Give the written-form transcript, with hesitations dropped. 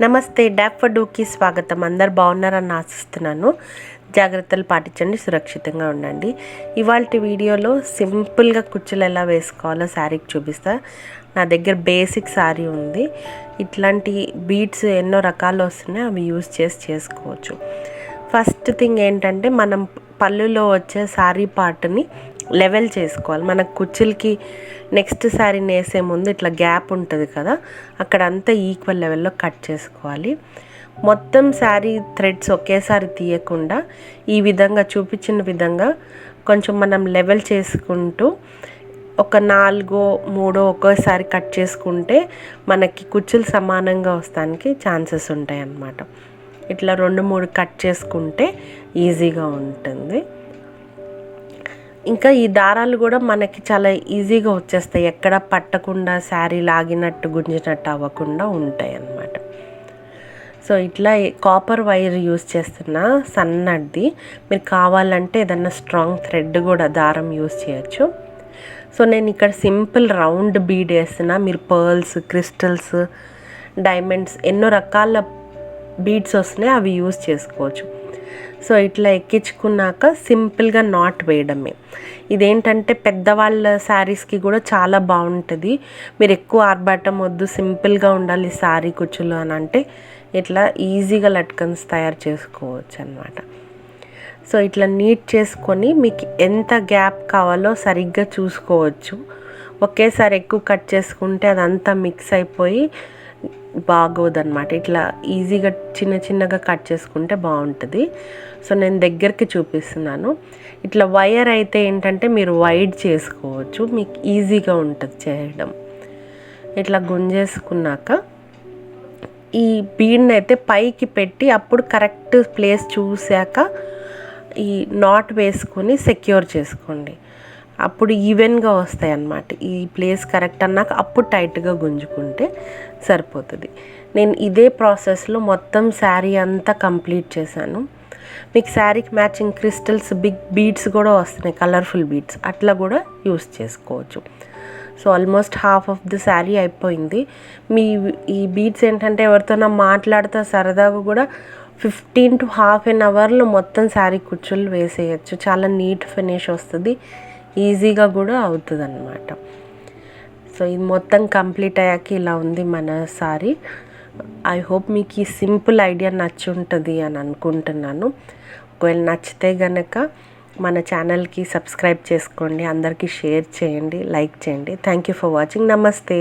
నమస్తే, డాఫర్డూకి స్వాగతం. అందరు బాగున్నారని ఆశిస్తున్నాను. జాగ్రత్తలు పాటించండి, సురక్షితంగా ఉండండి. ఇవాళ వీడియోలో సింపుల్గా కుచ్చులు ఎలా వేసుకోవాలో శారీకి చూపిస్తా. నా దగ్గర బేసిక్ శారీ ఉంది. ఇట్లాంటి బీడ్స్ ఎన్నో రకాలు వస్తున్నాయి, అవి యూజ్ చేసుకోవచ్చు. ఫస్ట్ థింగ్ ఏంటంటే, మనం పళ్ళులో వచ్చే శారీ పార్ట్ని లెవెల్ చేసుకోవాలి. మన కుచ్చులకి నెక్స్ట్ శారీని వేసే ముందు ఇట్లా గ్యాప్ ఉంటుంది కదా, అక్కడ అంతా ఈక్వల్ లెవెల్లో కట్ చేసుకోవాలి. మొత్తం శారీ థ్రెడ్స్ ఒకేసారి తీయకుండా ఈ విధంగా చూపించిన విధంగా కొంచెం మనం లెవెల్ చేసుకుంటూ ఒక 4-3 ఒకేసారి కట్ చేసుకుంటే మనకి కుచ్చులు సమానంగా వస్తానికి ఛాన్సెస్ ఉంటాయి అన్నమాట. ఇట్లా 2-3 కట్ చేసుకుంటే ఈజీగా ఉంటుంది. ఇంకా ఈ దారాలు కూడా మనకి చాలా ఈజీగా వచ్చేస్తాయి, ఎక్కడ పట్టకుండా శారీ లాగినట్టు గుంజినట్టు అవ్వకుండా ఉంటాయి అన్నమాట. సో ఇట్లా కాపర్ వైర్ యూస్ చేస్తున్నా, సన్నది. మీరు కావాలంటే ఏదన్నా స్ట్రాంగ్ థ్రెడ్ కూడా దారం యూస్ చేయొచ్చు. సో నేను ఇక్కడ సింపుల్ రౌండ్ బీడ్ వేస్తున్నా. మీరు పర్ల్స్, క్రిస్టల్స్, డైమండ్స్ ఎన్నో రకాల బీడ్స్ వస్తున్నాయి, అవి యూస్ చేసుకోవచ్చు. సో ఇట్లా ఎక్కించుకున్నాక సింపుల్గా నాట్ వేయడమే. ఇదేంటంటే పెద్దవాళ్ళ శారీస్కి కూడా చాలా బాగుంటుంది. మీరు ఎక్కువ ఆర్భాటం వద్దు, సింపుల్గా ఉండాలి శారీ కుచ్చులు అని అంటే ఇట్లా ఈజీగా లట్కన్స్ తయారు చేసుకోవచ్చు అన్నమాట. సో ఇట్లా నీట్ చేసుకొని మీకు ఎంత గ్యాప్ కావాలో సరిగ్గా చూసుకోవచ్చు. ఒకేసారి ఎక్కువ కట్ చేసుకుంటే అదంతా మిక్స్ అయిపోయి బాగోదన్నమాట. ఇట్లా ఈజీగా చిన్నగా కట్ చేసుకుంటే బాగుంటుంది. సో నేను దగ్గరికి చూపిస్తున్నాను. ఇట్లా వైర్ అయితే ఏంటంటే మీరు వైడ్ చేసుకోవచ్చు, మీకు ఈజీగా ఉంటుంది చేయడం. ఇట్లా గుంజేసుకున్నాక ఈ బీడ్ని అయితే పైకి పెట్టి అప్పుడు కరెక్ట్ ప్లేస్ చూశాక ఈ నాట్ వేసుకొని సెక్యూర్ చేసుకోండి. అప్పుడు ఈవెన్గా వస్తాయి అన్నమాట. ఈ ప్లేస్ కరెక్ట్ అన్నాక అప్పుడు టైట్గా గుంజుకుంటే సరిపోతుంది. నేను ఇదే ప్రాసెస్లో మొత్తం శారీ అంతా కంప్లీట్ చేశాను. మీకు శారీకి మ్యాచింగ్ క్రిస్టల్స్, బిగ్ బీడ్స్ కూడా వస్తున్నాయి, కలర్ఫుల్ బీడ్స్, అట్లా కూడా యూస్ చేసుకోవచ్చు. So almost half of the sari అయిపోయింది. ఈ బీడ్స్ ఏంటంటే ఎవరితోనో మాట్లాడుతూ సరదాగా కూడా 15 to half an hourలో మొత్తం శారీ కుచ్చులు వేసేయచ్చు. చాలా నీట్ ఫినిష్ వస్తుంది, ఈజీగా కూడా అవుతుంది అన్నమాట. సో ఇది మొత్తం కంప్లీట్ అయ్యాక ఇలా ఉంది మన శారీ. ఐ హోప్ మీకు ఈ సింపుల్ ఐడియా నచ్చి ఉంటుంది అని అనుకుంటున్నాను. ఒకవేళ నచ్చితే కనుక మన ఛానల్కి సబ్స్క్రైబ్ చేసుకోండి, అందరికీ షేర్ చేయండి, లైక్ చేయండి. Thank you for watching. నమస్తే.